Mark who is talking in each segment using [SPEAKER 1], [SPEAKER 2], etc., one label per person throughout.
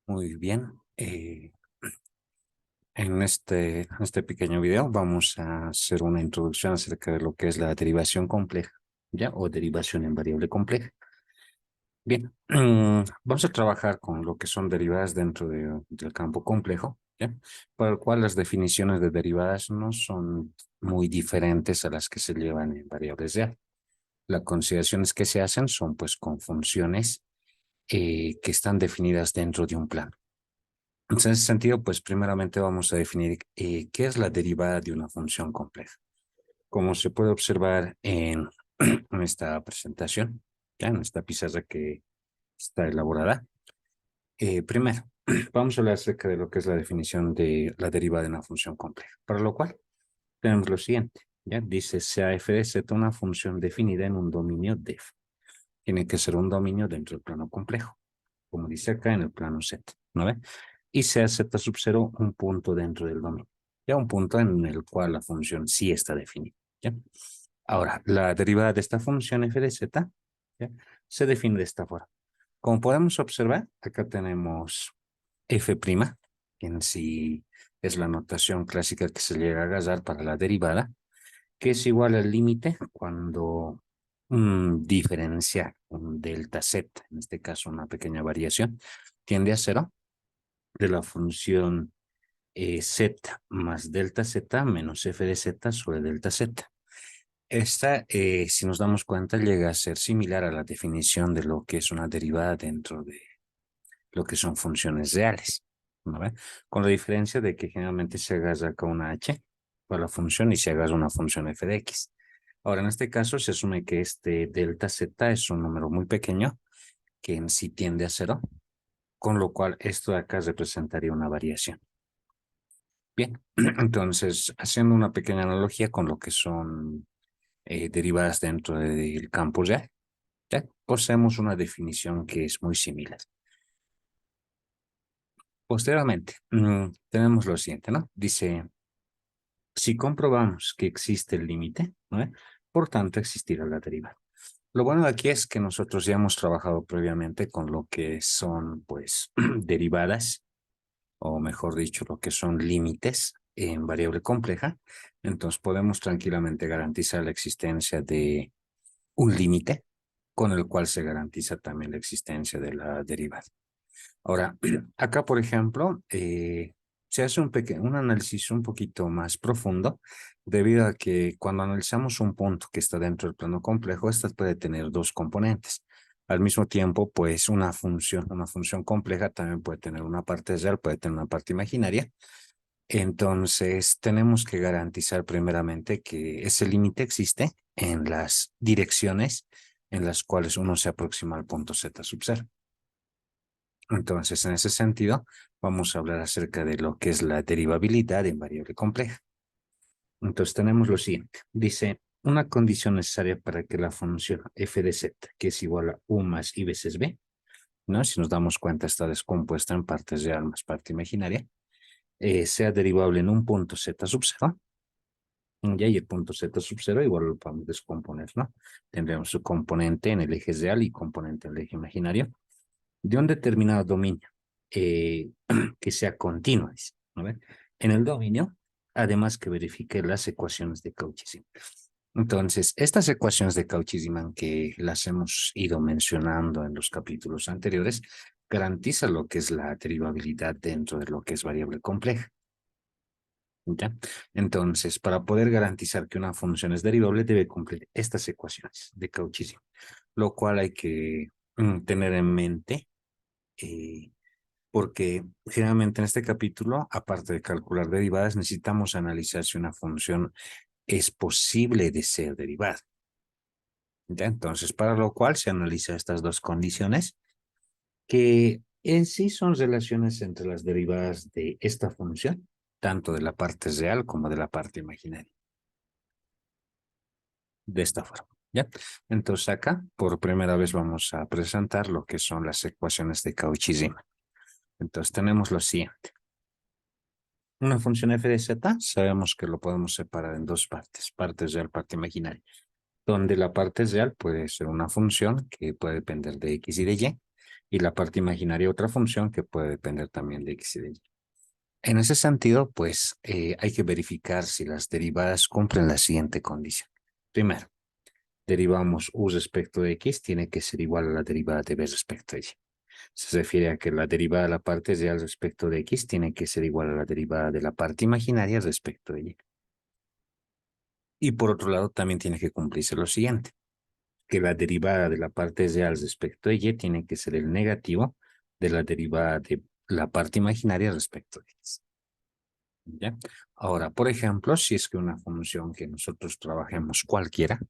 [SPEAKER 1] Muy bien. En este pequeño video vamos a hacer una introducción acerca de lo que es la derivación compleja, ¿ya? O derivación en variable compleja. Bien, vamos a trabajar con lo que son derivadas dentro del campo complejo, ¿ya? Para el cual las definiciones de derivadas no son muy diferentes a las que se llevan en variables real. Las consideraciones que se hacen son pues con funciones que están definidas dentro de un plano. Entonces, en ese sentido, pues primeramente vamos a definir qué es la derivada de una función compleja. Como se puede observar en esta presentación, ya en esta pizarra que está elaborada, primero vamos a hablar acerca de lo que es la definición de la derivada de una función compleja, para lo cual tenemos lo siguiente, ya dice sea f de z una función definida en un dominio de f. Tiene que ser un dominio dentro del plano complejo, como dice acá en el plano Z, ¿no ve? Y sea Z sub 0 un punto dentro del dominio, ya un punto en el cual la función sí está definida, ¿ya? Ahora, la derivada de esta función f de z, ¿ya? Se define de esta forma. Como podemos observar, acá tenemos f', que en sí es la notación clásica que se llega a agarrar para la derivada, que es igual al límite cuando un diferencial, un delta z, en este caso una pequeña variación, tiende a cero de la función z más delta z menos f de z sobre delta z. Esta, si nos damos cuenta, llega a ser similar a la definición de lo que es una derivada dentro de lo que son funciones reales, ¿no ve? Con la diferencia de que generalmente se agarra acá una h para la función y se agarra una función f de x. Ahora, en este caso se asume que este delta z es un número muy pequeño que en sí tiende a cero, con lo cual esto de acá representaría una variación. Bien, entonces, haciendo una pequeña analogía con lo que son derivadas dentro del campo real, ya poseemos una definición que es muy similar. Posteriormente, tenemos lo siguiente, ¿no? Dice, si comprobamos que existe el límite, ¿no? Por tanto, existirá la derivada. Lo bueno de aquí es que nosotros ya hemos trabajado previamente con lo que son, pues, derivadas, o mejor dicho, lo que son límites en variable compleja. Entonces, podemos tranquilamente garantizar la existencia de un límite con el cual se garantiza también la existencia de la derivada. Ahora, acá, por ejemplo, se hace un análisis un poquito más profundo, debido a que cuando analizamos un punto que está dentro del plano complejo, esta puede tener dos componentes. Al mismo tiempo, pues una función compleja también puede tener una parte real, puede tener una parte imaginaria. Entonces, tenemos que garantizar primeramente que ese límite existe en las direcciones en las cuales uno se aproxima al punto z sub 0. Entonces, en ese sentido, vamos a hablar acerca de lo que es la derivabilidad en variable compleja. Entonces, tenemos lo siguiente. Dice, una condición necesaria para que la función f de z, que es igual a u más i veces b, ¿no? Si nos damos cuenta, está descompuesta en partes real más parte imaginaria, sea derivable en un punto z sub 0, ya, y el punto z sub 0 igual lo podemos descomponer, ¿no? Tendremos su componente en el eje real y componente en el eje imaginario de un determinado dominio eh, que sea continuo, ¿no ve? En el dominio, además que verifique las ecuaciones de Cauchy-Riemann. Entonces, estas ecuaciones de Cauchy-Riemann que las hemos ido mencionando en los capítulos anteriores, garantizan lo que es la derivabilidad dentro de lo que es variable compleja. ¿Ya? Entonces, para poder garantizar que una función es derivable, debe cumplir estas ecuaciones de Cauchy-Riemann, lo cual hay que tener en mente porque generalmente en este capítulo, aparte de calcular derivadas, necesitamos analizar si una función es posible de ser derivada. ¿Ya? Entonces, para lo cual se analiza estas dos condiciones, que en sí son relaciones entre las derivadas de esta función, tanto de la parte real como de la parte imaginaria. De esta forma. ¿Ya? Entonces acá, por primera vez, vamos a presentar lo que son las ecuaciones de Cauchy-Riemann. Entonces tenemos lo siguiente. Una función f de z, sabemos que lo podemos separar en dos partes, parte real, parte imaginaria, donde la parte real puede ser una función que puede depender de x y de y, Y la parte imaginaria otra función que puede depender también de x y de y. En ese sentido, pues hay que verificar si las derivadas cumplen la siguiente condición. Primero, derivamos u respecto de x tiene que ser igual a la derivada de b respecto de y. Se refiere a que la derivada de la parte real respecto de x tiene que ser igual a la derivada de la parte imaginaria respecto de y. Y por otro lado, también tiene que cumplirse lo siguiente, que la derivada de la parte real respecto de y tiene que ser el negativo de la derivada de la parte imaginaria respecto de x. ¿Ya? Ahora, por ejemplo, si es que una función que nosotros trabajemos cualquiera,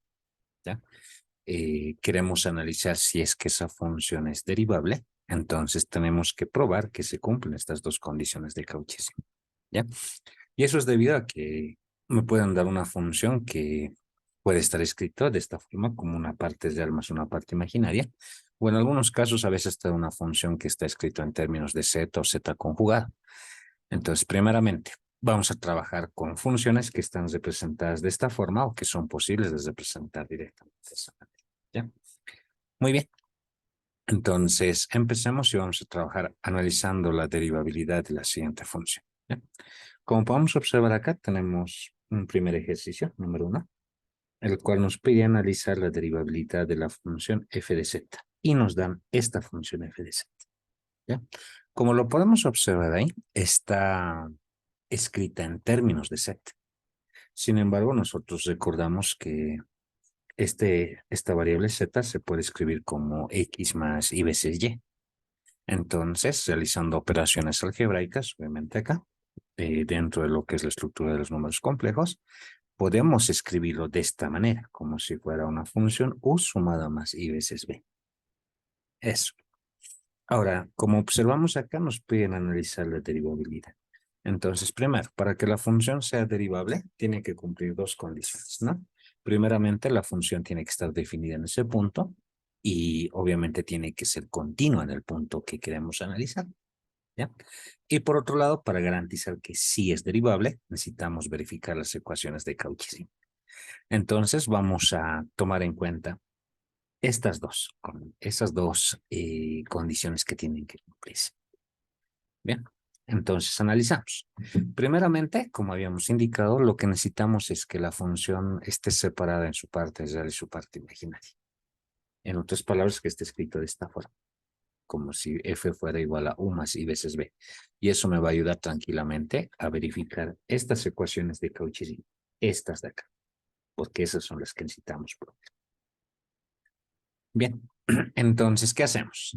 [SPEAKER 1] ¿ya? Queremos analizar si es que esa función es derivable, entonces tenemos que probar que se cumplen estas dos condiciones de Cauchy, ¿ya? Y eso es debido a que me pueden dar una función que puede estar escrita de esta forma como una parte real más una parte imaginaria, o en algunos casos a veces está una función que está escrita en términos de z o z conjugada. Entonces, primeramente, vamos a trabajar con funciones que están representadas de esta forma o que son posibles de representar directamente de esa manera, ¿ya? Muy bien. Entonces, empecemos y vamos a trabajar analizando la derivabilidad de la siguiente función, ¿ya? Como podemos observar acá, tenemos un primer ejercicio, número 1, el cual nos pide analizar la derivabilidad de la función f de z y nos dan esta función f de z, ¿ya? Como lo podemos observar ahí, está escrita en términos de z. Sin embargo, nosotros recordamos que esta variable z se puede escribir como x más y veces y. Entonces, realizando operaciones algebraicas, obviamente acá, dentro de lo que es la estructura de los números complejos, podemos escribirlo de esta manera, como si fuera una función u sumada más y veces b. Eso. Ahora, como observamos acá, nos piden analizar la derivabilidad. Entonces, primero, para que la función sea derivable, tiene que cumplir dos condiciones, ¿no? Primeramente, la función tiene que estar definida en ese punto y obviamente tiene que ser continua en el punto que queremos analizar, ¿ya? Y por otro lado, para garantizar que sí es derivable, necesitamos verificar las ecuaciones de Cauchy. Entonces, vamos a tomar en cuenta esas dos condiciones que tienen que cumplirse. Bien, entonces analizamos. Primeramente, como habíamos indicado, lo que necesitamos es que la función esté separada en su parte real y su parte imaginaria. En otras palabras, que esté escrito de esta forma, como si f fuera igual a u más i veces b. Y eso me va a ayudar tranquilamente a verificar estas ecuaciones de Cauchy, estas de acá, porque esas son las que necesitamos probar. Bien, entonces, ¿qué hacemos?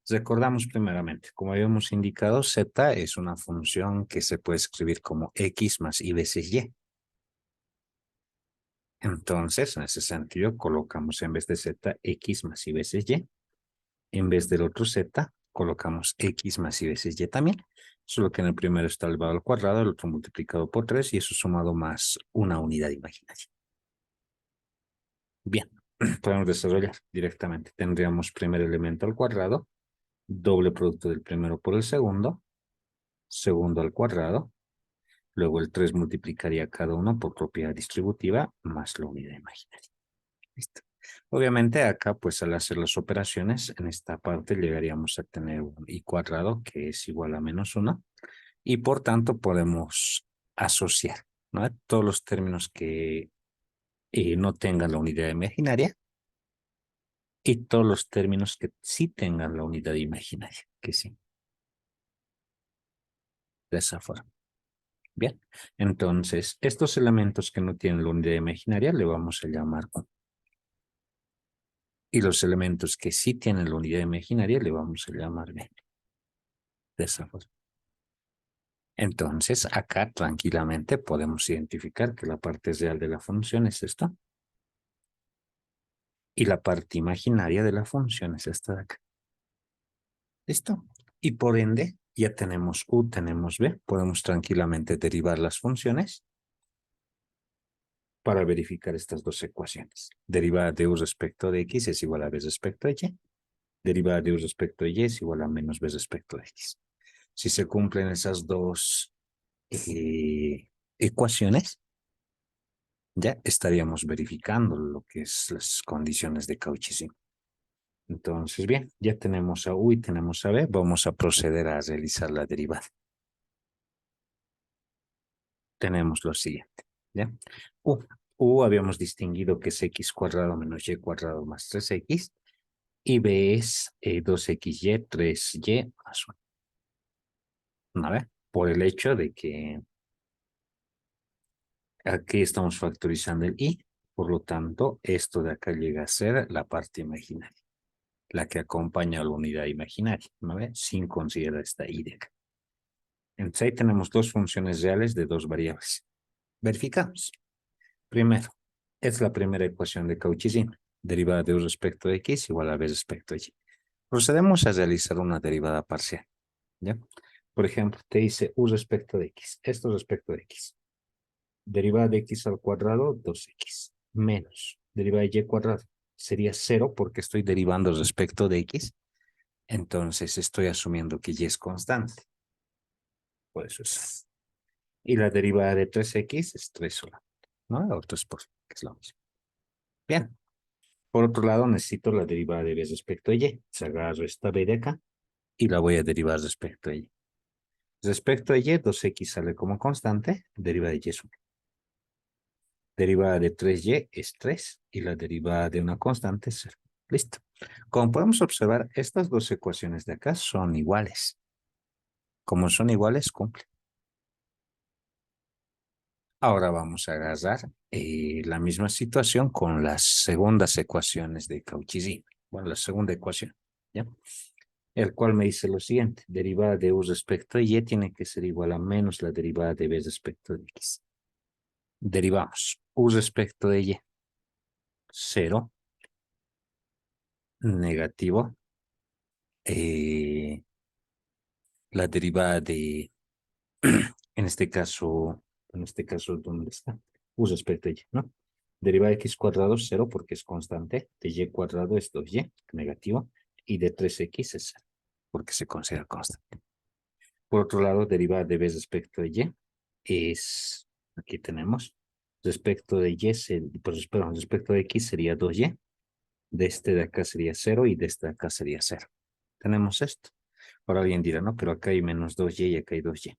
[SPEAKER 1] Recordamos primeramente, como habíamos indicado, z es una función que se puede escribir como x más y veces y. Entonces, en ese sentido, colocamos en vez de z, x más y veces y. En vez del otro z, colocamos x más y veces y también. Solo que en el primero está elevado al cuadrado, el otro multiplicado por 3 y eso sumado más una unidad imaginaria. Bien, podemos desarrollar directamente. Tendríamos primer elemento al cuadrado, doble producto del primero por el segundo, segundo al cuadrado, luego el 3 multiplicaría cada uno por propiedad distributiva más la unidad imaginaria. Listo. Obviamente acá, pues al hacer las operaciones, en esta parte llegaríamos a tener un i cuadrado que es igual a menos 1 y por tanto podemos asociar, ¿no?, todos los términos que no tengan la unidad imaginaria y todos los términos que sí tengan la unidad imaginaria, que sí, de esa forma. Bien, entonces estos elementos que no tienen la unidad imaginaria le vamos a llamar U. Y los elementos que sí tienen la unidad imaginaria le vamos a llamar B. De esa forma. Entonces, acá tranquilamente podemos identificar que la parte real de la función es esta. Y la parte imaginaria de la función es esta de acá. ¿Listo? Y por ende, ya tenemos U, tenemos B. Podemos tranquilamente derivar las funciones para verificar estas dos ecuaciones. Derivada de U respecto de X es igual a B respecto de Y. Derivada de U respecto de Y es igual a menos B respecto de X. Si se cumplen esas dos ecuaciones, ya estaríamos verificando lo que es las condiciones de Cauchy. Entonces, bien, ya tenemos a U y tenemos a B. Vamos a proceder a realizar la derivada. Tenemos lo siguiente, ¿ya? U habíamos distinguido que es x cuadrado menos y cuadrado más 3x. Y B es 2xy, 3y más 1. ¿Vale? Por el hecho de que aquí estamos factorizando el y, por lo tanto, esto de acá llega a ser la parte imaginaria, la que acompaña a la unidad imaginaria, ¿no ve? Sin considerar esta y de acá. Entonces ahí tenemos dos funciones reales de dos variables. Verificamos. Primero, es la primera ecuación de Cauchy-Zimmer. Derivada de u respecto de x igual a b respecto de y. Procedemos a realizar una derivada parcial, ¿ya? Por ejemplo, te dice u respecto de x. Esto respecto de x. Derivada de x al cuadrado, 2x. Menos derivada de y cuadrado. Sería 0 porque estoy derivando respecto de x. Entonces estoy asumiendo que y es constante. Por eso es. Y la derivada de 3x es 3 sola, ¿no? O 3 por, que es lo mismo. Bien. Por otro lado, necesito la derivada de b respecto a y. Se agarro esta b de acá y la voy a derivar respecto a y. Respecto a y, 2x sale como constante, derivada de y es 1. Derivada de 3y es 3 y la derivada de una constante es 0. Listo. Como podemos observar, estas dos ecuaciones de acá son iguales. Como son iguales, cumplen. Ahora vamos a agarrar la misma situación con las segundas ecuaciones de Cauchy-Zimmer. Bueno, la segunda ecuación, ¿ya? El cual me dice lo siguiente: derivada de u respecto a y tiene que ser igual a menos la derivada de b respecto de x. Derivamos u respecto de y, 0, negativo, eh, la derivada de, en este caso, ¿dónde está? U respecto a y, ¿no? Derivada de x cuadrado, 0 porque es constante, de y cuadrado es 2y, negativo, y de 3x es 0, porque se considera constante. Por otro lado, derivada de b respecto de y es, aquí tenemos, respecto de y, pues, perdón, respecto de x sería 2y, de este de acá sería 0 y de este de acá sería 0. Tenemos esto. Ahora alguien dirá, no, pero acá hay menos 2y y acá hay 2y.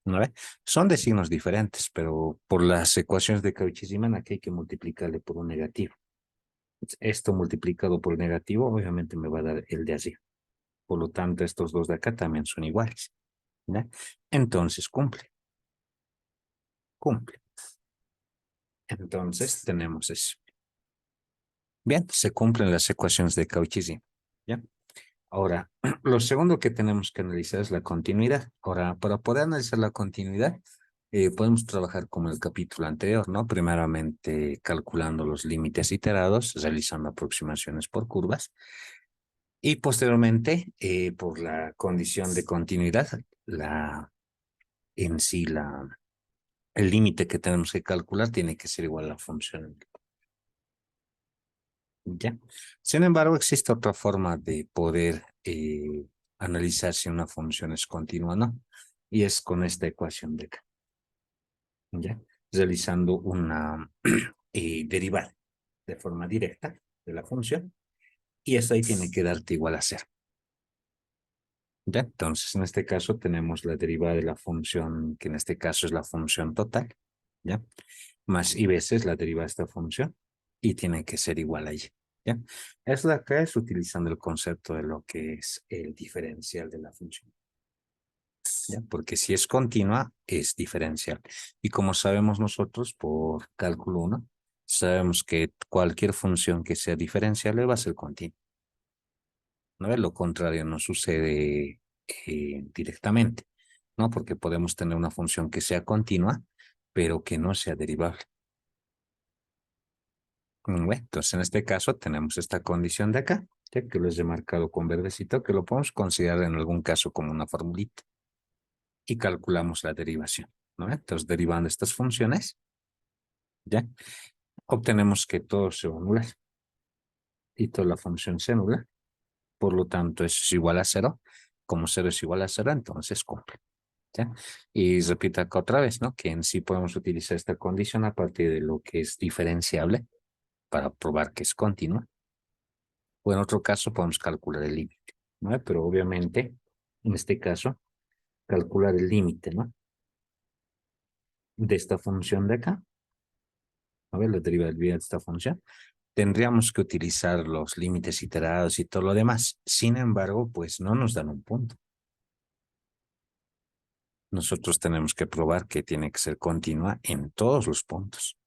[SPEAKER 1] ¿No ve? Son de signos diferentes, pero por las ecuaciones de Cauchy-Zimmer aquí hay que multiplicarle por un negativo. Esto multiplicado por el negativo obviamente me va a dar el de así. Por lo tanto, estos dos de acá también son iguales. ¿Ya? Entonces cumple. Cumple. Entonces tenemos eso. Bien, se cumplen las ecuaciones de Cauchy-Zimmer. ¿Ya? Ahora, lo segundo que tenemos que analizar es la continuidad. Ahora, para poder analizar la continuidad, podemos trabajar como el capítulo anterior, ¿no? Primeramente calculando los límites iterados, realizando aproximaciones por curvas y posteriormente, por la condición de continuidad, en sí, el límite que tenemos que calcular tiene que ser igual a la función. ¿Ya? Sin embargo, existe otra forma de poder analizar si una función es continua o no, y es con esta ecuación de acá, ¿ya? Realizando una derivada de forma directa de la función, y eso ahí tiene que darte igual a cero. ¿Ya? Entonces, en este caso tenemos la derivada de la función, que en este caso es la función total, ¿ya? Más y veces la derivada de esta función, y tiene que ser igual a y. ¿Ya? Eso de acá es utilizando el concepto de lo que es el diferencial de la función. ¿Ya? Porque si es continua, es diferencial. Y como sabemos nosotros por cálculo 1, sabemos que cualquier función que sea diferenciable va a ser continua. ¿No? Lo contrario no sucede directamente, ¿no? Porque podemos tener una función que sea continua, pero que no sea derivable. Bueno, entonces en este caso tenemos esta condición de acá, ya que lo he marcado con verdecito, que lo podemos considerar en algún caso como una formulita. Y calculamos la derivación, ¿no? Entonces derivando estas funciones, ya, obtenemos que todo se va a anular y toda la función se anula. Por lo tanto, eso es igual a cero. Como cero es igual a cero, entonces cumple. ¿Ya? Y repito acá otra vez, ¿no? Que en sí podemos utilizar esta condición a partir de lo que es diferenciable para probar que es continua. O en otro caso podemos calcular el límite, ¿no? Pero obviamente, en este caso, calcular el límite, ¿no? De esta función de acá, a ver, la derivabilidad de esta función, tendríamos que utilizar los límites iterados y todo lo demás. Sin embargo, pues no nos dan un punto. Nosotros tenemos que probar que tiene que ser continua en todos los puntos,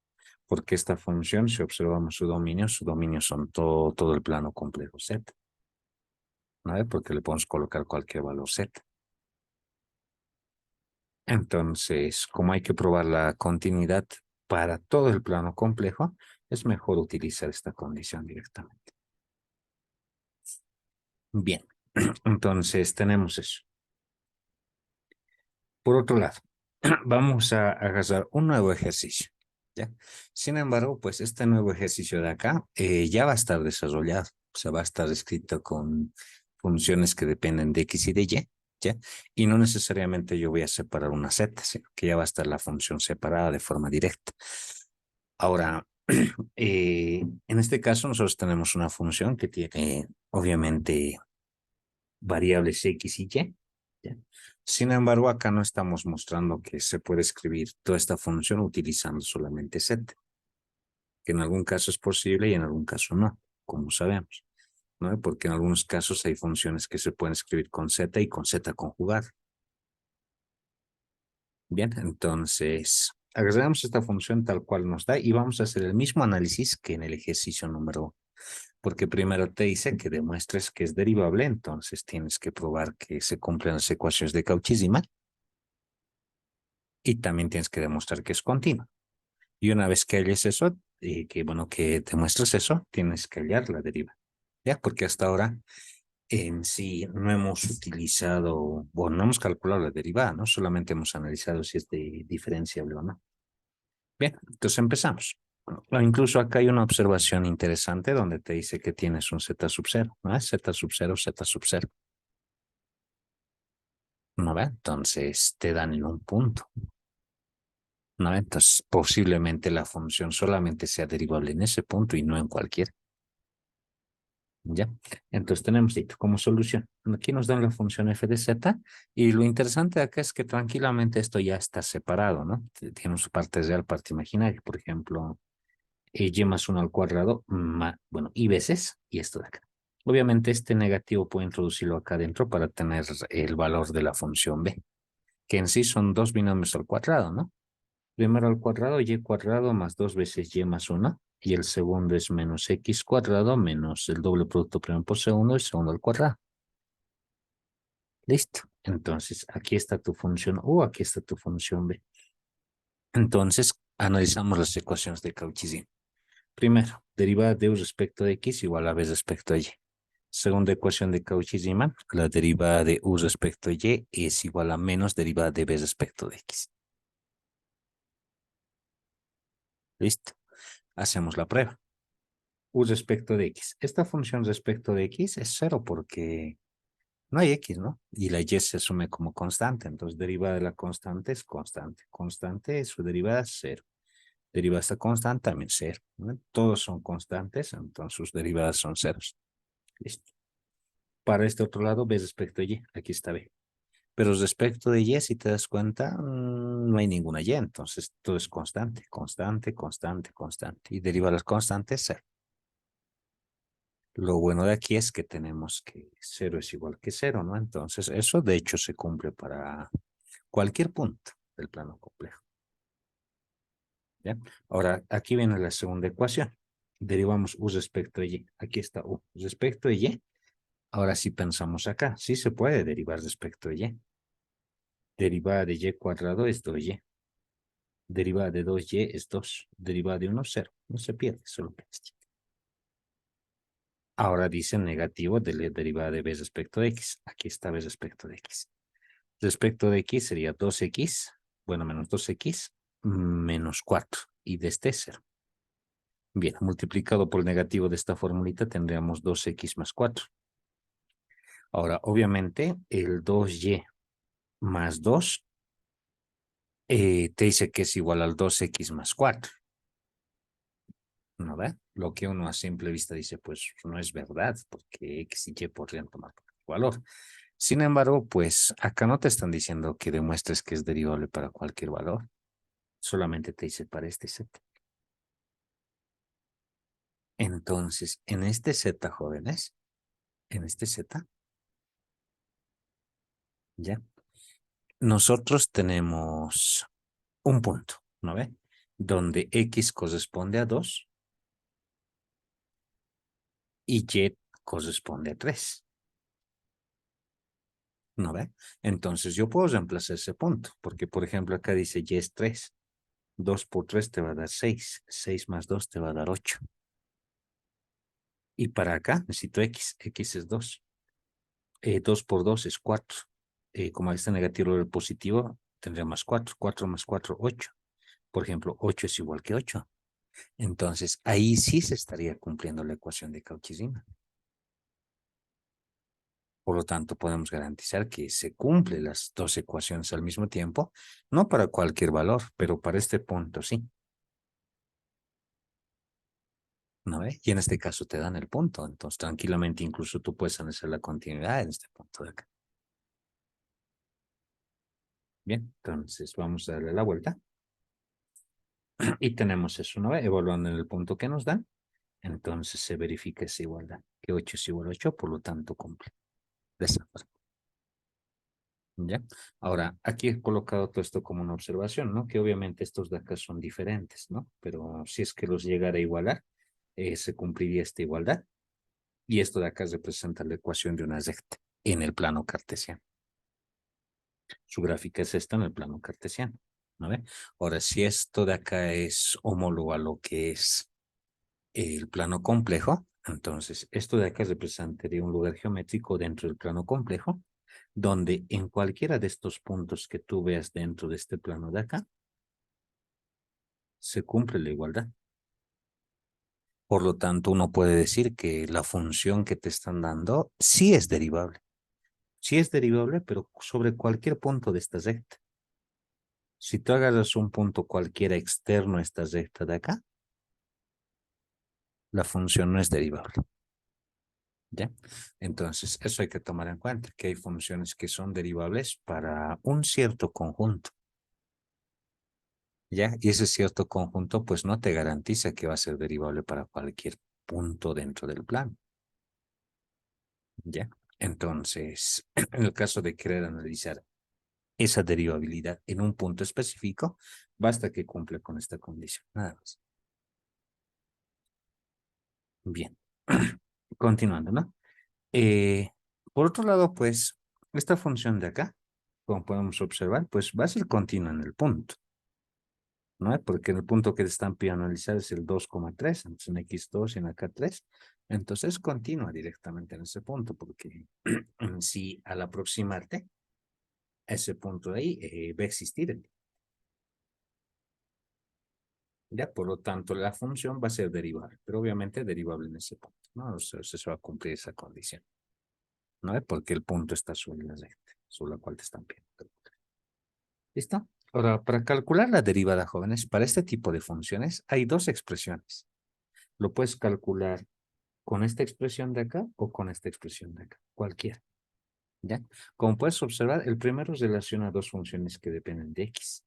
[SPEAKER 1] porque esta función, si observamos su dominio son todo el plano complejo Z, ¿no? Porque le podemos colocar cualquier valor Z. Entonces, como hay que probar la continuidad para todo el plano complejo, es mejor utilizar esta condición directamente. Bien, entonces tenemos eso. Por otro lado, vamos a agarrar un nuevo ejercicio, ¿ya? Sin embargo, pues este nuevo ejercicio de acá ya va a estar desarrollado, o sea, va a estar escrito con funciones que dependen de X y de Y, ¿ya? Y no necesariamente yo voy a separar una Z, sino que ya va a estar la función separada de forma directa. Ahora, en este caso nosotros tenemos una función que tiene, obviamente, variables X y Y, ¿ya? Sin embargo, acá no estamos mostrando que se puede escribir toda esta función utilizando solamente Z, que en algún caso es posible y en algún caso no, como sabemos, ¿no? Porque en algunos casos hay funciones que se pueden escribir con Z y con Z conjugada. Bien, entonces agregamos esta función tal cual nos da y vamos a hacer el mismo análisis que en el ejercicio número 1. Porque primero te dice que demuestres que es derivable, entonces tienes que probar que se cumplen las ecuaciones de Cauchy-Riemann y también tienes que demostrar que es continua. Y una vez que halles eso, que bueno, que demuestres eso, tienes que hallar la deriva. ¿Ya? Porque hasta ahora en sí no hemos utilizado, bueno, no hemos calculado la derivada, ¿no? Solamente hemos analizado si es diferenciable o no. Bien, entonces empezamos. O incluso acá hay una observación interesante donde te dice que tienes un z sub 0, ¿no? Z sub 0, z sub 0. ¿No ve? Entonces te dan en un punto. ¿No ve? Entonces posiblemente la función solamente sea derivable en ese punto y no en cualquier. ¿Ya? Entonces tenemos esto como solución. Aquí nos dan la función f de z y lo interesante de acá es que tranquilamente esto ya está separado, ¿no? Tiene su parte real, parte imaginaria. Por ejemplo, y más 1 al cuadrado, bueno, y veces, y esto de acá. Obviamente este negativo puedo introducirlo acá adentro para tener el valor de la función b, que en sí son dos binomios al cuadrado, ¿no? Primero al cuadrado, y cuadrado más 2 veces y más 1, y el segundo es menos x cuadrado menos el doble producto primero por segundo, el segundo al cuadrado. Listo. Entonces, aquí está tu función u, aquí está tu función b. Entonces, analizamos las ecuaciones de Cauchy-Riemann. Primero, derivada de u respecto de x igual a b respecto a y. Segunda ecuación de Cauchy-Riemann, la derivada de u respecto a y es igual a menos derivada de b respecto de x. Listo. Hacemos la prueba. U respecto de x. Esta función respecto de x es cero porque no hay x, ¿no? Y la y se asume como constante. Entonces, derivada de la constante es constante. Constante, su derivada es cero. Derivada de esta constante también cero, ¿no? Todos son constantes, entonces sus derivadas son ceros. Listo. Para este otro lado, b respecto a y. Aquí está b. Pero respecto de y, si te das cuenta, no hay ninguna y, entonces todo es constante, constante, constante, constante. Y deriva las constantes, cero. Lo bueno de aquí es que tenemos que cero es igual que cero, ¿no? Entonces eso de hecho se cumple para cualquier punto del plano complejo. ¿Ya? Ahora, aquí viene la segunda ecuación. Derivamos u respecto de y. Aquí está u respecto de y. Ahora sí pensamos acá. Sí se puede derivar respecto de y. Derivada de y cuadrado es 2y. Derivada de 2y es 2. Derivada de 1, 0. No se pierde, solo que ahora dice negativo de la derivada de b respecto de x. Aquí está b respecto de x. Respecto de x sería 2x, bueno, menos 2x, menos 4. Y de este 0. Bien, multiplicado por el negativo de esta formulita tendríamos 2x más 4. Ahora, obviamente, el 2y más 2 te dice que es igual al 2x más 4. ¿No ve? Lo que uno a simple vista dice, pues no es verdad, porque X y Y podrían tomar valor. Sin embargo, pues acá no te están diciendo que demuestres que es derivable para cualquier valor. Solamente te dice para este Z. Entonces, en este Z, jóvenes, en este Z, ya, nosotros tenemos un punto, ¿no ve? Donde X corresponde a 2 y Y corresponde a 3. ¿No ve? Entonces yo puedo reemplazar ese punto, porque por ejemplo acá dice Y es 3. 2 por 3 te va a dar 6. 6 más 2 te va a dar 8. Y para acá necesito X. X es 2. 2 por 2 es 4. Como está negativo el positivo, tendría más 4. 4 más 4, 8. Por ejemplo, 8 es igual que 8. Entonces, ahí sí se estaría cumpliendo la ecuación de Cauchy-Riemann. Por lo tanto, podemos garantizar que se cumplen las dos ecuaciones al mismo tiempo, no para cualquier valor, pero para este punto sí. ¿No ve? Y en este caso te dan el punto. Entonces, tranquilamente, incluso tú puedes analizar la continuidad en este punto de acá. Bien, entonces vamos a darle la vuelta. Y tenemos eso, ¿no ve? Evaluando en el punto que nos dan. Entonces se verifica esa igualdad. Que 8 es igual a 8, por lo tanto cumple. De esa forma. ¿Ya? Ahora, aquí he colocado todo esto como una observación, ¿no? Que obviamente estos de acá son diferentes, ¿no? Pero si es que los llegara a igualar, se cumpliría esta igualdad. Y esto de acá representa la ecuación de una recta en el plano cartesiano. Su gráfica es esta en el plano cartesiano, ¿no ve? Ahora, si esto de acá es homólogo a lo que es el plano complejo, entonces esto de acá representaría un lugar geométrico dentro del plano complejo, donde en cualquiera de estos puntos que tú veas dentro de este plano de acá, se cumple la igualdad. Por lo tanto, uno puede decir que la función que te están dando sí es derivable. Sí es derivable, pero sobre cualquier punto de esta recta. Si tú agarras un punto cualquiera externo a esta recta de acá, la función no es derivable. ¿Ya? Entonces, eso hay que tomar en cuenta, que hay funciones que son derivables para un cierto conjunto. ¿Ya? Y ese cierto conjunto, pues no te garantiza que va a ser derivable para cualquier punto dentro del plano. ¿Ya? Entonces, en el caso de querer analizar esa derivabilidad en un punto específico, basta que cumpla con esta condición, nada más. Bien, continuando, ¿no? Eh, por otro lado, pues, esta función de acá, como podemos observar, pues va a ser continua en el punto, ¿no? Porque en el punto que están pidiendo analizar es el 2,3, entonces en X2 y en acá 3, entonces continúa directamente en ese punto, porque si al aproximarte a ese punto de ahí, va a existir ya, por lo tanto, la función va a ser derivable, pero obviamente derivable en ese punto, ¿no? O sea, se va a cumplir esa condición, ¿no? Porque el punto está sobre la recta, sobre la cual te están pidiendo. ¿Listo? Ahora, para calcular la derivada, jóvenes, para este tipo de funciones hay dos expresiones. Lo puedes calcular con esta expresión de acá o con esta expresión de acá, cualquiera, ¿ya? Como puedes observar, el primero relaciona dos funciones que dependen de X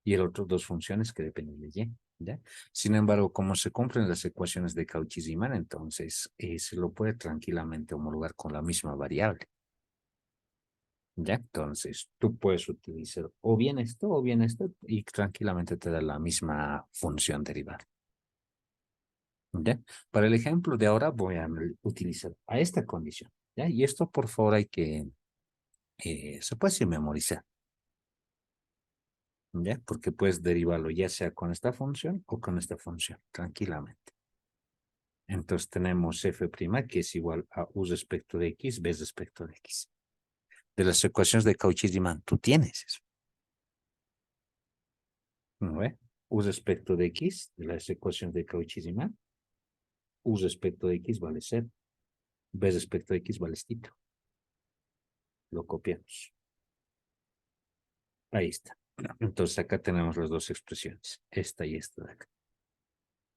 [SPEAKER 1] y el otro dos funciones que dependen de Y, ¿ya? Sin embargo, como se cumplen las ecuaciones de Cauchy-Riemann, entonces se lo puede tranquilamente homologar con la misma variable. ¿Ya? Entonces, tú puedes utilizar o bien esto, y tranquilamente te da la misma función derivada. ¿Ya? Para el ejemplo de ahora voy a utilizar a esta condición. ¿Ya? Y esto, por favor, hay que, se puede decir memorizar. ¿Ya? Porque puedes derivarlo ya sea con esta función o con esta función, tranquilamente. Entonces tenemos f' que es igual a u respecto de x, b respecto de x. De las ecuaciones de Cauchy-Riemann, tú tienes eso. ¿No ve? U respecto de x, de las ecuaciones de Cauchy-Riemann, u respecto de x vale 0, b respecto de x vale θ. Lo copiamos. Ahí está. Entonces acá tenemos las dos expresiones, esta y esta de acá.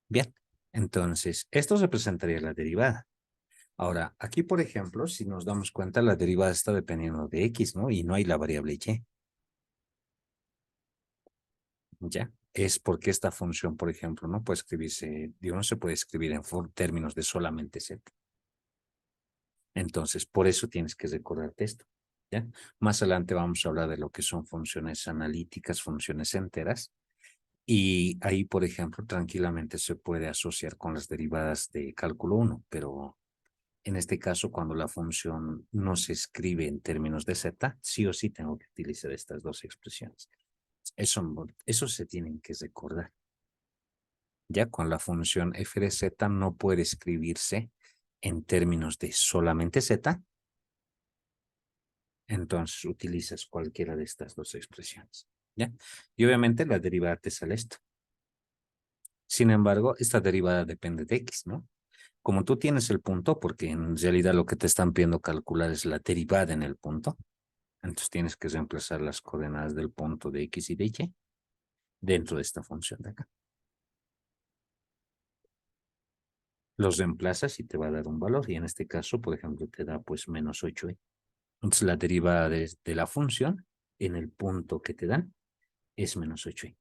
[SPEAKER 1] Bien. Entonces, esto representaría la derivada. Ahora, aquí, por ejemplo, si nos damos cuenta, la derivada está dependiendo de x, ¿no? Y no hay la variable y. ¿Ya? Es porque esta función, por ejemplo, no puede escribirse, digo, no se puede escribir en términos de solamente z. Entonces, por eso tienes que recordarte esto. ¿Ya? Más adelante vamos a hablar de lo que son funciones analíticas, funciones enteras. Y ahí, por ejemplo, tranquilamente se puede asociar con las derivadas de cálculo 1, pero en este caso, cuando la función no se escribe en términos de z, sí o sí tengo que utilizar estas dos expresiones. Eso se tienen que recordar. Ya con la función f de z no puede escribirse en términos de solamente z, entonces utilizas cualquiera de estas dos expresiones. ¿Ya? Y obviamente la derivada te sale esto. Sin embargo, esta derivada depende de x, ¿no? Como tú tienes el punto, porque en realidad lo que te están pidiendo calcular es la derivada en el punto, entonces tienes que reemplazar las coordenadas del punto de x y de y dentro de esta función de acá. Los reemplazas y te va a dar un valor, y en este caso, por ejemplo, te da pues menos 8y. Entonces la derivada de la función en el punto que te dan es menos 8y.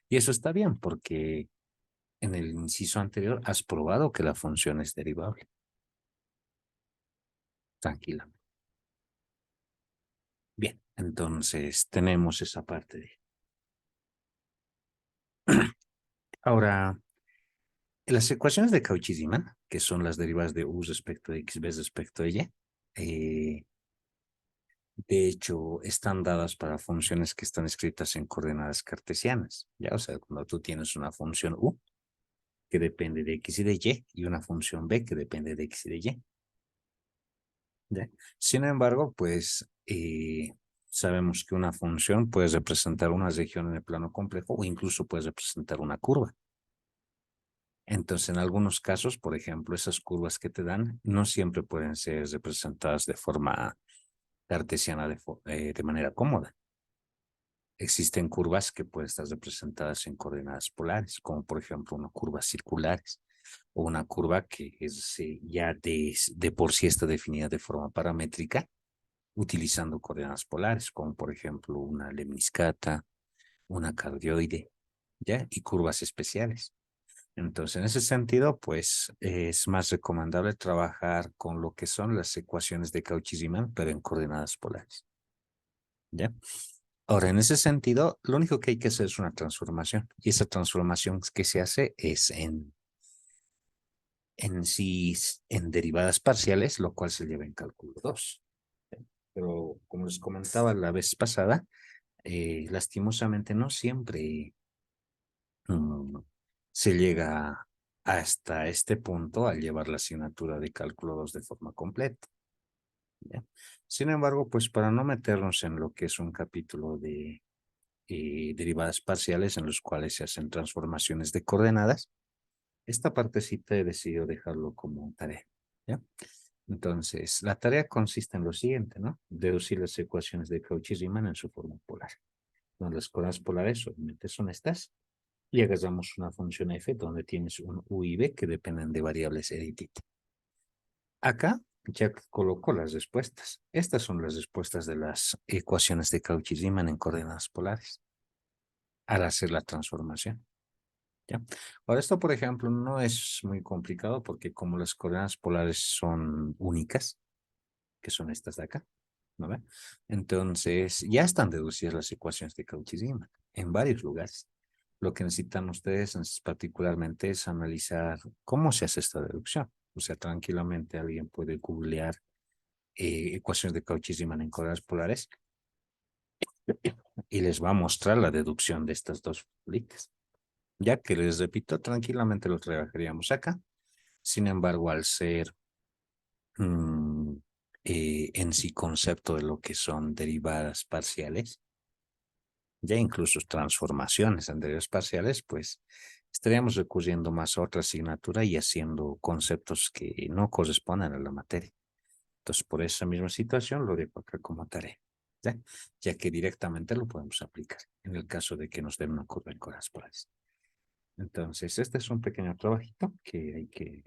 [SPEAKER 1] Y eso está bien porque en el inciso anterior has probado que la función es derivable. Tranquila. Bien, entonces tenemos esa parte de... Ahora, las ecuaciones de Cauchy-Riemann, que son las derivadas de u respecto de x, b respecto de y, de hecho, están dadas para funciones que están escritas en coordenadas cartesianas. Ya, o sea, cuando tú tienes una función u que depende de x y de y una función b que depende de x y de y. ¿Ya? Sin embargo, pues sabemos que una función puede representar una región en el plano complejo o incluso puede representar una curva. Entonces, en algunos casos, por ejemplo, esas curvas que te dan no siempre pueden ser representadas de forma cartesiana de manera cómoda. Existen curvas que pueden estar representadas en coordenadas polares, como por ejemplo una curva circulares o una curva que es ya de por sí está definida de forma paramétrica utilizando coordenadas polares, como por ejemplo una lemniscata, una cardioide, ¿ya? Y curvas especiales. Entonces, en ese sentido, pues es más recomendable trabajar con lo que son las ecuaciones de Cauchy-Riemann, pero en coordenadas polares, ¿ya? Ahora, en ese sentido, lo único que hay que hacer es una transformación. Y esa transformación que se hace es en sí, en derivadas parciales, lo cual se lleva en cálculo 2. Pero como les comentaba la vez pasada, lastimosamente no siempre mm, se llega hasta este punto al llevar la asignatura de cálculo 2 de forma completa. ¿Ya? Sin embargo, pues para no meternos en lo que es un capítulo de derivadas parciales en los cuales se hacen transformaciones de coordenadas, esta partecita he decidido dejarlo como tarea. ¿Ya? Entonces, la tarea consiste en lo siguiente, ¿no? Deducir las ecuaciones de Cauchy-Riemann en su forma polar. Donde las coordenadas polares obviamente son estas. Y agarramos una función f donde tienes un u y b que dependen de variables edit. Acá ya coloco las respuestas. Estas son las respuestas de las ecuaciones de Cauchy-Riemann en coordenadas polares al hacer la transformación. ¿Ya? Ahora, esto, por ejemplo, no es muy complicado porque como las coordenadas polares son únicas, que son estas de acá, ¿no ve? Entonces, ya están deducidas las ecuaciones de Cauchy-Riemann en varios lugares. Lo que necesitan ustedes particularmente es analizar cómo se hace esta deducción. O sea, tranquilamente alguien puede googlear ecuaciones de Cauchy-Riemann en coordenadas polares y les va a mostrar la deducción de estas dos fórmulas. Ya que les repito, tranquilamente lo trabajaríamos acá. Sin embargo, al ser mm, en sí concepto de lo que son derivadas parciales, ya incluso transformaciones en derivadas parciales, pues estaríamos recurriendo más a otra asignatura y haciendo conceptos que no corresponden a la materia. Entonces, por esa misma situación lo dejo acá como tarea, ¿ya? Ya que directamente lo podemos aplicar en el caso de que nos den una curva en coordenadas polares. Entonces, este es un pequeño trabajito que hay que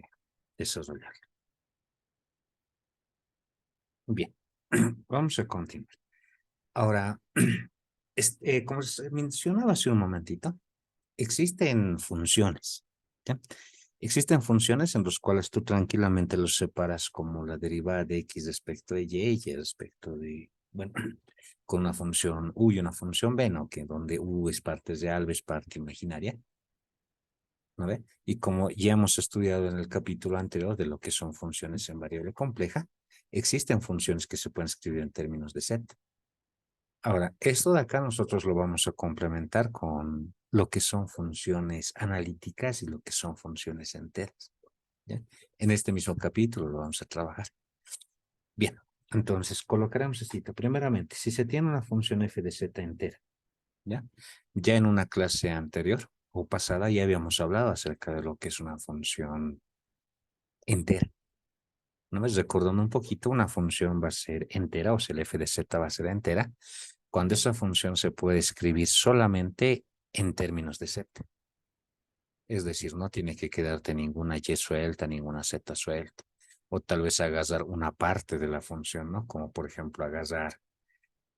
[SPEAKER 1] desarrollar. Bien, vamos a continuar. Ahora, como se mencionaba hace un momentito, existen funciones. ¿Ya? Existen funciones en las cuales tú tranquilamente los separas como la derivada de x respecto de y respecto de, bueno, con una función u y una función b, ¿no? Que donde u es parte real, b es parte imaginaria, ¿no ve? Y como ya hemos estudiado en el capítulo anterior de lo que son funciones en variable compleja, existen funciones que se pueden escribir en términos de set. Ahora, esto de acá nosotros lo vamos a complementar con lo que son funciones analíticas y lo que son funciones enteras. ¿Ya? En este mismo capítulo lo vamos a trabajar. Bien, entonces colocaremos así. Primeramente, si se tiene una función f de z entera, ¿ya? Ya en una clase anterior o pasada ya habíamos hablado acerca de lo que es una función entera. ¿No ves? Recordando un poquito, una función va a ser entera, o sea, el f de z va a ser entera, cuando esa función se puede escribir solamente en términos de z. Es decir, no tiene que quedarte ninguna y suelta, ninguna z suelta. O tal vez agarrar una parte de la función, ¿no? Como por ejemplo agarrar,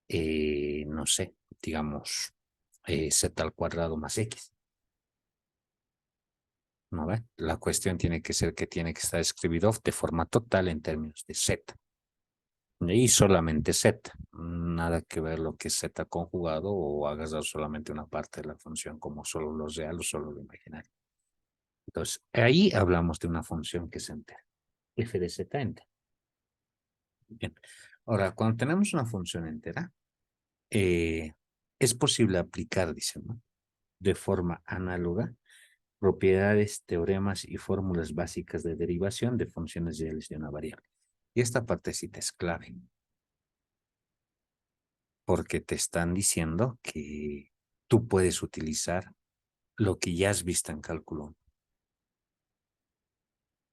[SPEAKER 1] no sé, digamos, z al cuadrado más x. ¿No ve? La cuestión tiene que ser que tiene que estar escrito de forma total en términos de z. Y solamente z. Nada que ver lo que es z conjugado o agarrar solamente una parte de la función como solo lo real o solo lo imaginario. Entonces, ahí hablamos de una función que es entera. F de z entera. Bien. Ahora, cuando tenemos una función entera, es posible aplicar, dicen, ¿no? De forma análoga propiedades, teoremas y fórmulas básicas de derivación de funciones reales de una variable. Y esta partecita es clave, porque te están diciendo que tú puedes utilizar lo que ya has visto en cálculo,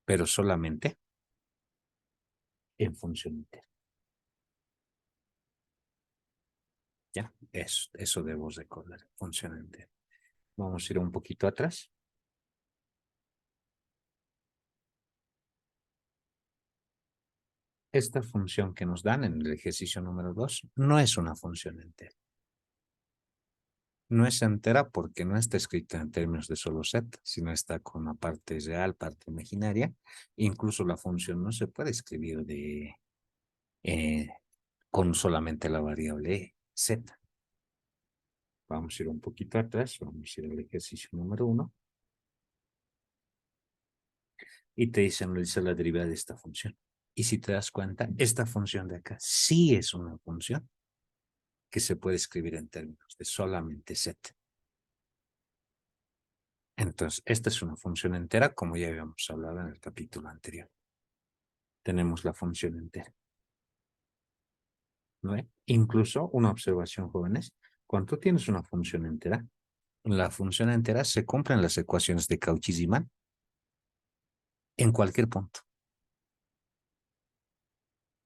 [SPEAKER 1] pero solamente en función entera. ¿Ya? Eso debo recordar, función entera. Vamos a ir un poquito atrás. Esta función que nos dan en el ejercicio número 2 no es una función entera. No es entera porque no está escrita en términos de solo z, sino está con una parte real, parte imaginaria. Incluso la función no se puede escribir eh, con solamente la variable z. Vamos a ir un poquito atrás, vamos a ir al ejercicio número 1 y te dice analizar la derivada de esta función. Y si te das cuenta, esta función de acá sí es una función que se puede escribir en términos de solamente z. Entonces, esta es una función entera, como ya habíamos hablado en el capítulo anterior. Tenemos la función entera. ¿No? Incluso una observación, jóvenes, cuando tú tienes una función entera, la función entera se cumplen las ecuaciones de Cauchy-Riemann en cualquier punto.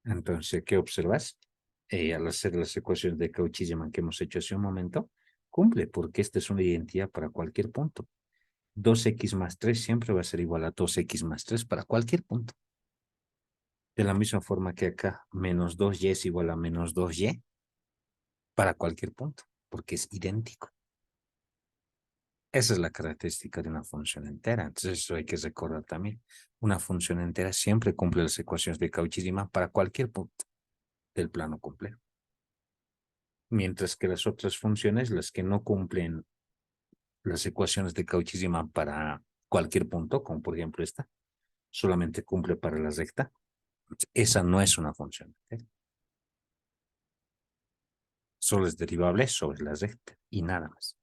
[SPEAKER 1] Entonces, ¿qué observas? Al hacer las ecuaciones de Cauchy-Riemann que hemos hecho hace un momento, cumple, porque esta es una identidad para cualquier punto. 2x más 3 siempre va a ser igual a 2x más 3 para cualquier punto. De la misma forma que acá, menos 2y es igual a menos 2y para cualquier punto, porque es idéntico. Esa es la característica de una función entera. Entonces, eso hay que recordar también. Una función entera siempre cumple las ecuaciones de Cauchy-Riemann para cualquier punto del plano complejo. Mientras que las otras funciones, las que no cumplen las ecuaciones de Cauchy-Riemann para cualquier punto, como por ejemplo esta, solamente cumple para la recta, esa no es una función entera. Solo es derivable sobre la recta y nada más.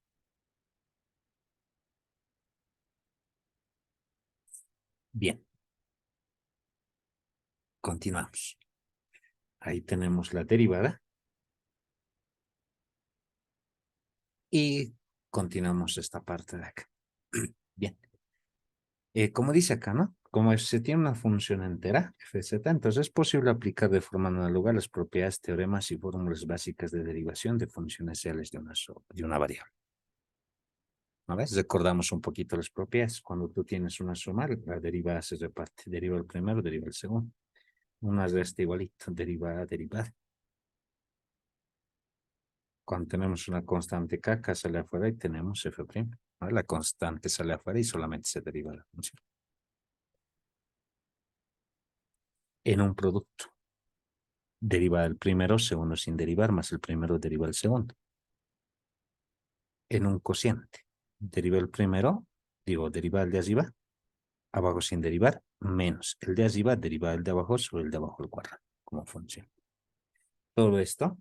[SPEAKER 1] Bien, continuamos. Ahí tenemos la derivada y continuamos esta parte de acá. Bien. Como dice acá, ¿no? Como se tiene una función entera, fz, entonces es posible aplicar de forma análoga las propiedades, teoremas y fórmulas básicas de derivación de funciones reales de una variable. ¿No ves? Recordamos un poquito las propiedades. Cuando tú tienes una suma, la derivada se reparte. Deriva el primero, deriva el segundo. Una resta igualito, derivada, derivada. Cuando tenemos una constante K, K sale afuera y tenemos F'. ¿No? La constante sale afuera y solamente se deriva la función. En un producto, deriva el primero, segundo sin derivar, más el primero deriva el segundo. En un cociente, deriva el primero, deriva el de arriba, abajo sin derivar, menos el de arriba deriva el de abajo sobre el de abajo al cuadrado, como función. Todo esto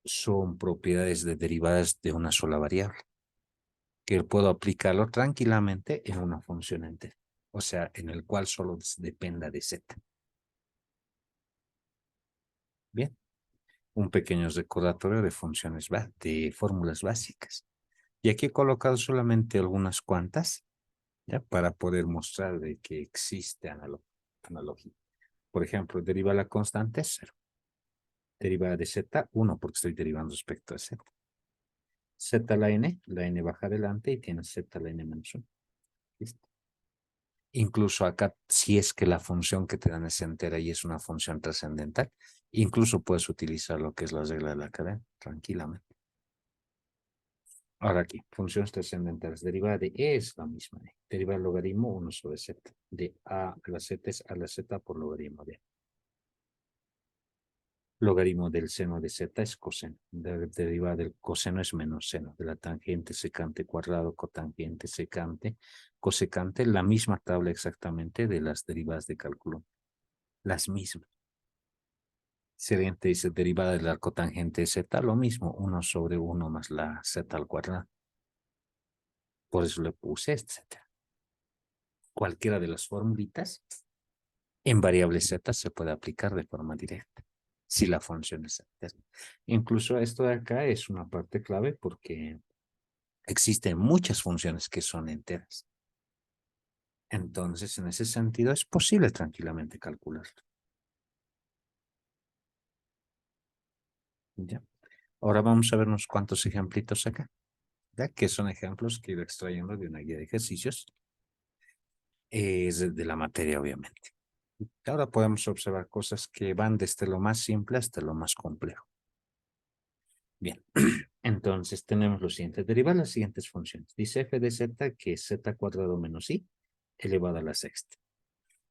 [SPEAKER 1] son propiedades de derivadas de una sola variable, que puedo aplicarlo tranquilamente en una función entera, o sea, en el cual solo dependa de z. Bien, un pequeño recordatorio de funciones, de fórmulas básicas. Y aquí he colocado solamente algunas cuantas, ¿ya? Para poder mostrar de que existe analogía. Por ejemplo, deriva la constante es 0. Derivada de z, 1, porque estoy derivando respecto a z. Z la n baja adelante y tienes z la n menos 1. ¿Listo? Incluso acá, si es que la función que te dan es entera y es una función trascendental, incluso puedes utilizar lo que es la regla de la cadena, tranquilamente. Ahora aquí, funciones trascendentales. Derivada de e es la misma. Derivada del logaritmo 1 sobre z. De a a la z es a la z por logaritmo de a. Logaritmo del seno de z es coseno. Derivada del coseno es menos seno. De la tangente secante cuadrado, cotangente secante, cosecante, la misma tabla exactamente de las derivadas de cálculo. Las mismas. Siguiente dice derivada del arco tangente z, lo mismo, 1 sobre 1 más la z al cuadrado. Por eso le puse etcétera. Cualquiera de las formulitas en variable z se puede aplicar de forma directa, si la función es entera. Incluso esto de acá es una parte clave porque existen muchas funciones que son enteras. Entonces, en ese sentido, es posible tranquilamente calcularlo. ¿Ya? Ahora vamos a ver unos cuantos ejemplitos acá, ¿ya? Que son ejemplos que he ido extrayendo de una guía de ejercicios. Es de la materia, obviamente. Ahora podemos observar cosas que van desde lo más simple hasta lo más complejo. Bien, entonces tenemos lo siguiente, derivar las siguientes funciones. Dice f de z que es z cuadrado menos i elevado a la sexta.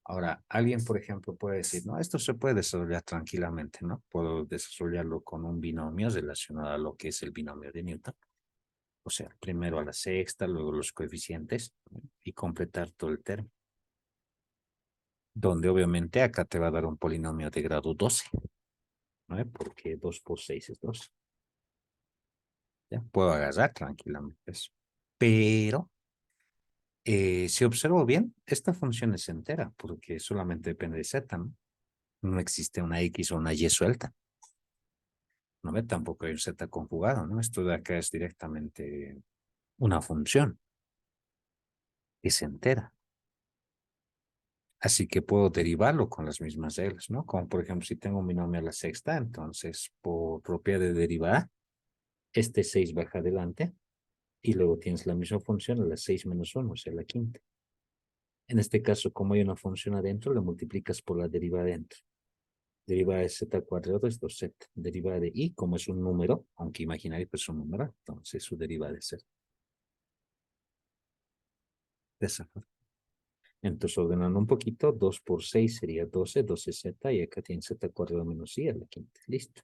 [SPEAKER 1] Ahora, alguien, por ejemplo, puede decir, no, esto se puede desarrollar tranquilamente, ¿no? Puedo desarrollarlo con un binomio relacionado a lo que es el binomio de Newton. O sea, primero a la sexta, luego los coeficientes, ¿no? Y completar todo el término. Donde obviamente acá te va a dar un polinomio de grado 12, ¿no? Porque 2 por 6 es 12. ¿Ya? Puedo agarrar tranquilamente eso. Pero, si observo bien, esta función es entera, porque solamente depende de z, ¿no? No existe una x o una y suelta. No ve, tampoco hay un z conjugado, ¿no? Esto de acá es directamente una función, es entera. Así que puedo derivarlo con las mismas reglas, ¿no? Como por ejemplo, si tengo un binomio a la sexta, entonces por propiedad de derivada, este 6 baja adelante y luego tienes la misma función a la 6 menos 1, o sea, la quinta. En este caso, como hay una función adentro, la multiplicas por la derivada adentro. Derivada de z cuadrado es 2z. Derivada de i, como es un número, aunque imaginario, pues es un número, entonces su derivada es 0. De esa forma. Entonces, ordenando un poquito, 2 por 6 sería 12, 12z, y acá tiene z cuadrado menos i a la quinta. Listo.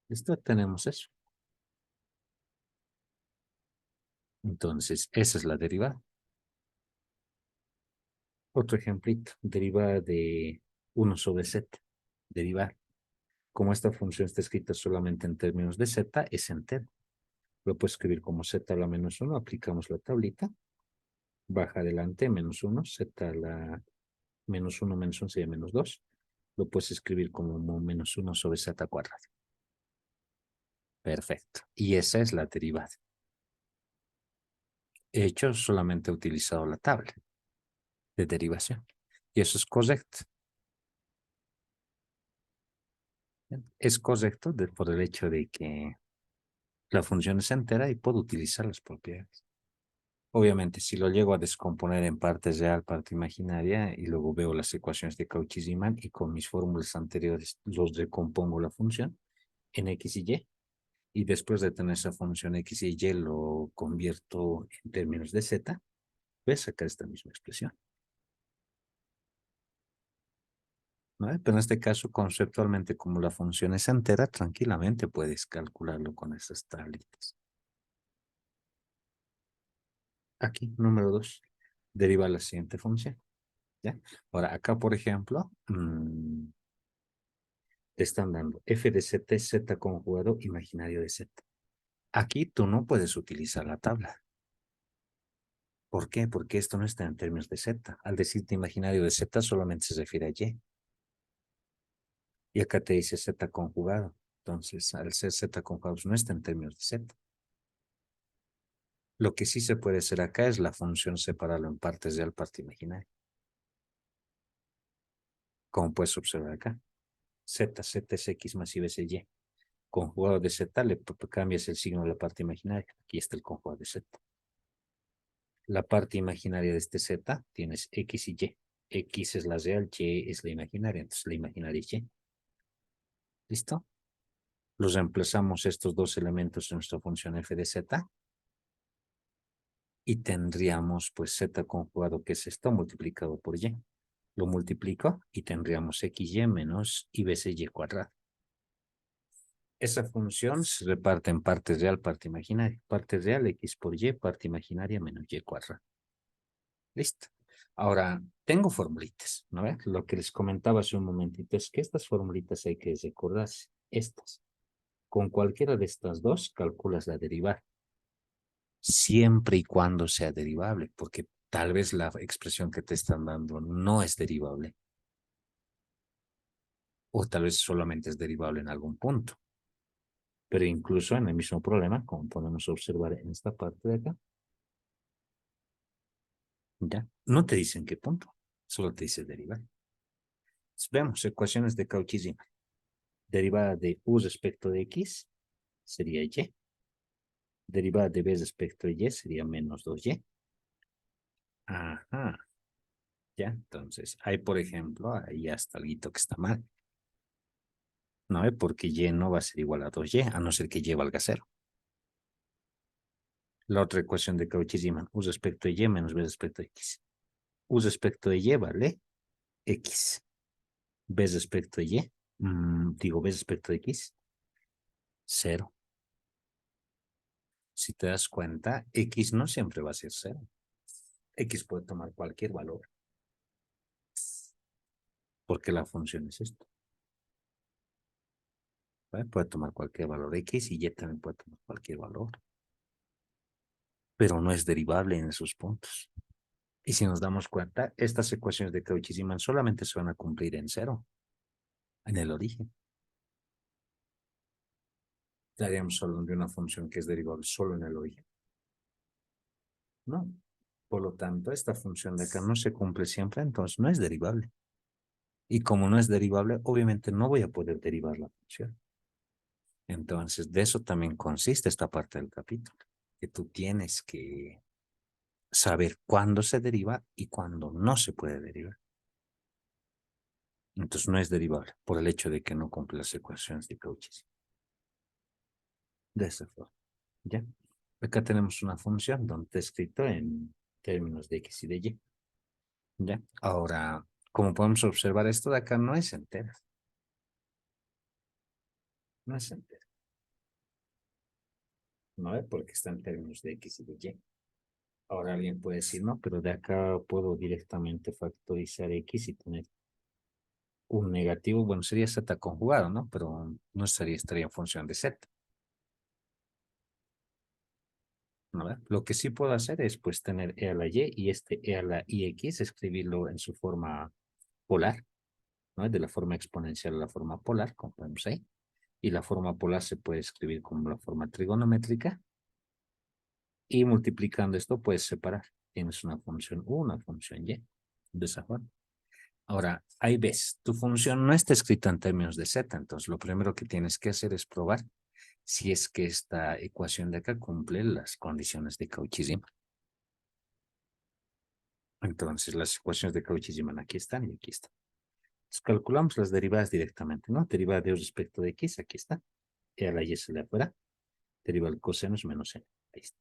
[SPEAKER 1] Listo, tenemos eso. Entonces, esa es la derivada. Otro ejemplito, derivada de 1 sobre z. Derivar. Como esta función está escrita solamente en términos de z, es entero. Lo puedo escribir como z a la menos 1, aplicamos la tablita, baja adelante, menos 1, z a la menos 1 menos 1 sería menos 2. Lo puedes escribir como menos 1 sobre z cuadrado. Perfecto. Y esa es la derivada. He hecho, solamente he utilizado la tabla de derivación. Y eso es correcto. Es correcto por el hecho de que La función es entera y puedo utilizar las propiedades. Obviamente, si lo llego a descomponer en parte real, parte imaginaria, y luego veo las ecuaciones de Cauchy-Riemann y con mis fórmulas anteriores los recompongo la función en X y Y después de tener esa función X y Y lo convierto en términos de Z, voy a sacar esta misma expresión. ¿No? Pero en este caso, conceptualmente, como la función es entera, tranquilamente puedes calcularlo con esas tablitas. Aquí, número 2, deriva la siguiente función. ¿Ya? Ahora, acá, por ejemplo, te están dando f de z es z conjugado imaginario de z. Aquí tú no puedes utilizar la tabla. ¿Por qué? Porque esto no está en términos de z. Al decirte imaginario de z solamente se refiere a y. Y acá te dice z conjugado. Entonces, al ser z conjugado no está en términos de z. Lo que sí se puede hacer acá es la función separarlo en partes real, parte imaginaria. Como puedes observar acá. Z es x más y veces y. Conjugado de z, le cambias el signo de la parte imaginaria. Aquí está el conjugado de z. La parte imaginaria de este z tienes x y y. X es la real, y es la imaginaria. Entonces la imaginaria es y. ¿Listo? Los reemplazamos estos dos elementos en nuestra función f de z. Y tendríamos pues z conjugado, que es esto, multiplicado por y. Lo multiplico y tendríamos xy menos y veces y cuadrado. Esa función se reparte en parte real, parte imaginaria. Parte real, x por y, parte imaginaria menos y cuadrado. Listo. Ahora, tengo formulitas, ¿no ves? Lo que les comentaba hace un momentito es que estas formulitas hay que recordarse. Estas. Con cualquiera de estas dos, calculas la derivada. Siempre y cuando sea derivable, porque tal vez la expresión que te están dando no es derivable. O tal vez solamente es derivable en algún punto. Pero incluso en el mismo problema, como podemos observar en esta parte de acá, ya, no te dicen qué punto, solo te dice derivar. Vemos ecuaciones de Cauchy-Riemann. Derivada de u respecto de x sería y. Derivada de b respecto de y sería menos 2y. Ajá. Ya, entonces, hay por ejemplo, ahí hasta algo que está mal. No, porque y no va a ser igual a 2y, a no ser que y valga 0. La otra ecuación de Cauchy-Riemann, u respecto de y menos b respecto de x. U respecto de y vale x. B respecto de y, digo B respecto de x, 0. Si te das cuenta, x no siempre va a ser 0. X puede tomar cualquier valor, porque la función es esto. ¿Vale? Puede tomar cualquier valor x y y también puede tomar cualquier valor, pero no es derivable en esos puntos. Y si nos damos cuenta, estas ecuaciones de Cauchy-Riemann solamente se van a cumplir en 0, en el origen. Estaríamos solo de una función que es derivable solo en el origen. No. Por lo tanto, esta función de acá no se cumple siempre, entonces no es derivable. Y como no es derivable, obviamente no voy a poder derivar la función. Entonces, de eso también consiste esta parte del capítulo, que tú tienes que saber cuándo se deriva y cuándo no se puede derivar. Entonces, no es derivable por el hecho de que no cumple las ecuaciones de Cauchy. De esa forma, ¿ya? Acá tenemos una función donde está escrito en términos de x y de y, ¿ya? Ahora, como podemos observar, esto de acá no es entera. No es entera. ¿No es? Porque está en términos de x y de y. Ahora alguien puede decir, no, pero de acá puedo directamente factorizar x y tener un negativo. Bueno, sería z conjugado, ¿no? Pero no estaría en función de z. ¿No? Lo que sí puedo hacer es pues tener e a la y este e a la ix, escribirlo en su forma polar, ¿no? De la forma exponencial a la forma polar, como vemos ahí. Y la forma polar se puede escribir como la forma trigonométrica. Y multiplicando esto puedes separar. Tienes una función u, una función y. De esa forma. Ahora, ahí ves, tu función no está escrita en términos de z, entonces lo primero que tienes que hacer es probar si es que esta ecuación de acá cumple las condiciones de Cauchy-Riemann. Entonces, las ecuaciones de Cauchy-Riemann aquí están y aquí están. Entonces, calculamos las derivadas directamente, ¿no? Derivada de respecto de x, aquí está. E a la y se le afuera. Deriva el cosinus menos n. Ahí está.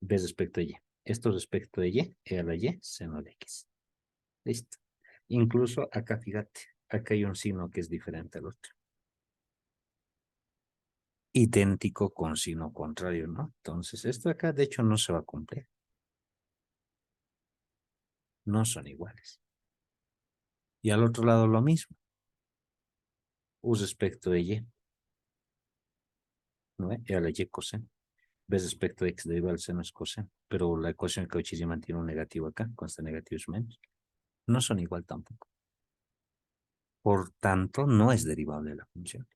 [SPEAKER 1] B respecto de y. Esto respecto de y, e a la y, seno de x. Listo. Incluso acá, fíjate, acá hay un signo que es diferente al otro. Idéntico con signo contrario, ¿no? Entonces, esto acá, de hecho, no se va a cumplir. No son iguales. Y al otro lado lo mismo. U respecto de y. ¿No? Y a la y coseno. B respecto de x deriva del seno es coseno. Pero la ecuación de Cauchy-Riemann mantiene un negativo acá. Con este negativo es menos. No son igual tampoco. Por tanto, no es derivable la función.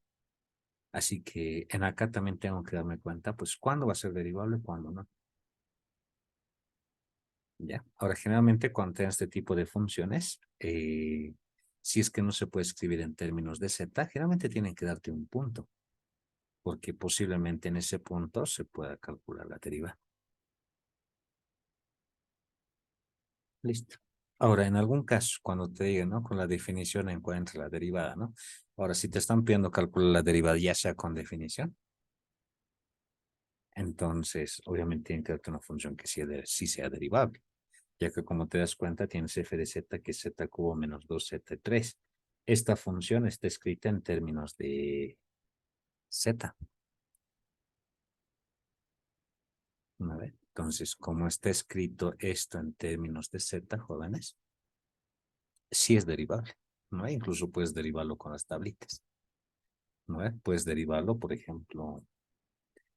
[SPEAKER 1] Así que en acá también tengo que darme cuenta, pues, cuándo va a ser derivable, cuándo no. ¿Ya? Ahora, generalmente cuando tengas este tipo de funciones, si es que no se puede escribir en términos de z, generalmente tienen que darte un punto, porque posiblemente en ese punto se pueda calcular la derivada. Listo. Ahora, en algún caso, cuando te digan, ¿no? Con la definición encuentra la derivada, ¿no? Ahora, si te están pidiendo calcular la derivada ya sea con definición, entonces, obviamente tienen que darte una función que sí sea derivable, ya que como te das cuenta, tienes f de z que es z cubo menos 2z3. Esta función está escrita en términos de z. ¿Vale? Entonces, como está escrito esto en términos de z, jóvenes, sí es derivable, ¿no? Incluso puedes derivarlo con las tablitas, ¿no? Puedes derivarlo, por ejemplo,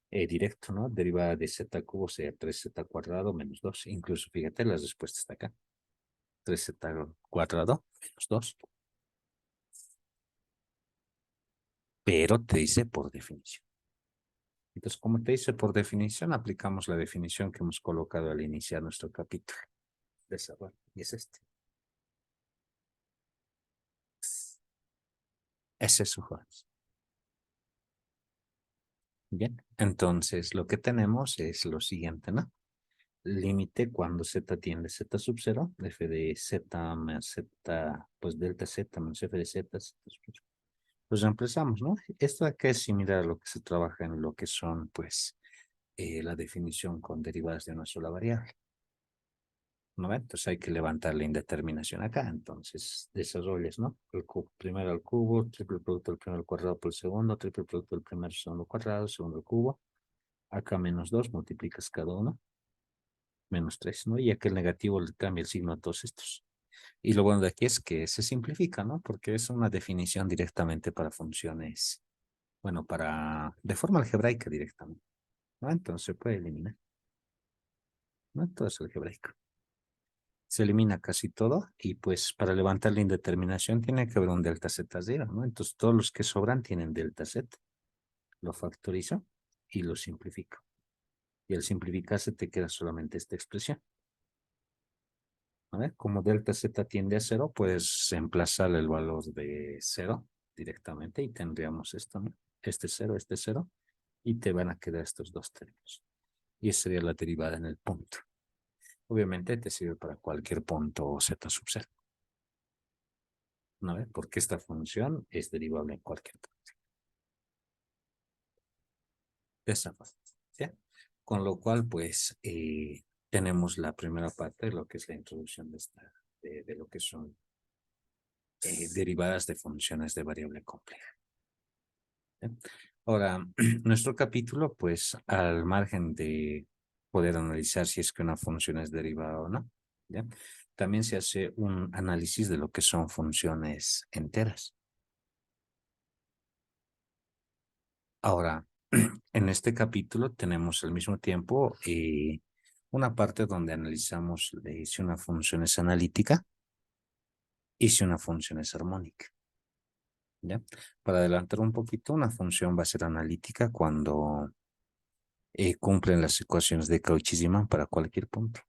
[SPEAKER 1] directo, ¿no? Derivada de z cubo sea 3z cuadrado menos 2. Incluso, fíjate, la respuesta está acá. 3z cuadrado menos 2. Pero te dice por definición. Entonces, como te dice por definición, aplicamos la definición que hemos colocado al iniciar nuestro capítulo. Desarrollo. Y es este. Es eso, Juárez. Bien. Entonces, lo que tenemos es lo siguiente, ¿no? Límite cuando z tiende a z sub 0, f de z más z, pues delta z menos f de z. Pues reemplazamos, ¿no? Esto acá es similar a lo que se trabaja en lo que son, pues, la definición con derivadas de una sola variable. ¿No ve? Entonces hay que levantar la indeterminación acá. Entonces desarrollas, ¿no? El cubo, primero al cubo, triple producto del primero al cuadrado por el segundo, triple producto del primero segundo cuadrado, segundo al cubo. Acá menos 2, multiplicas cada uno, menos 3, ¿no? Y acá el negativo le cambia el signo a todos estos. Y lo bueno de aquí es que se simplifica, ¿no? Porque es una definición directamente para funciones, bueno, de forma algebraica directamente, ¿no? Entonces se puede eliminar, ¿no? Todo es algebraico. Se elimina casi todo y pues para levantar la indeterminación tiene que haber un delta z 0, ¿no? Entonces todos los que sobran tienen delta z. Lo factorizo y lo simplifico. Y al simplificarse te queda solamente esta expresión. ¿Vale? Como delta z tiende a 0, puedes emplazar el valor de 0 directamente y tendríamos esto, ¿no? Este 0, y te van a quedar estos dos términos. Y esa sería la derivada en el punto. Obviamente te sirve para cualquier punto z sub 0. ¿No? Porque esta función es derivable en cualquier punto. Esa fácil. ¿Sí? Con lo cual, pues, tenemos la primera parte de lo que es la introducción de lo que son derivadas de funciones de variable compleja. ¿Sí? Ahora, nuestro capítulo, pues, al margen de poder analizar si es que una función es derivada o no, ¿ya? También se hace un análisis de lo que son funciones enteras. Ahora, en este capítulo tenemos al mismo tiempo una parte donde analizamos si una función es analítica y si una función es armónica. ¿Ya? Para adelantar un poquito, una función va a ser analítica cuando cumplen las ecuaciones de Cauchy-Riemann para cualquier punto.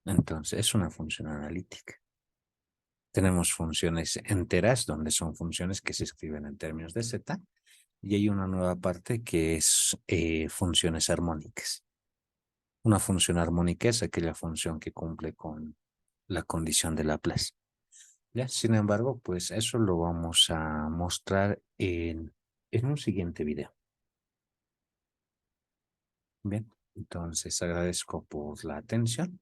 [SPEAKER 1] Entonces, es una función analítica. Tenemos funciones enteras, donde son funciones que se escriben en términos de z, y hay una nueva parte que es funciones armónicas. Una función armónica es aquella función que cumple con la condición de Laplace. ¿Ya? Sin embargo, pues eso lo vamos a mostrar en un siguiente video. Bien, entonces agradezco por la atención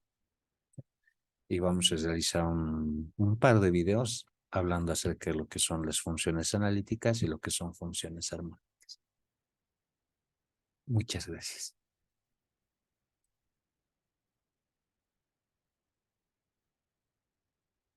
[SPEAKER 1] y vamos a realizar un par de videos hablando acerca de lo que son las funciones analíticas y lo que son funciones armónicas. Muchas gracias.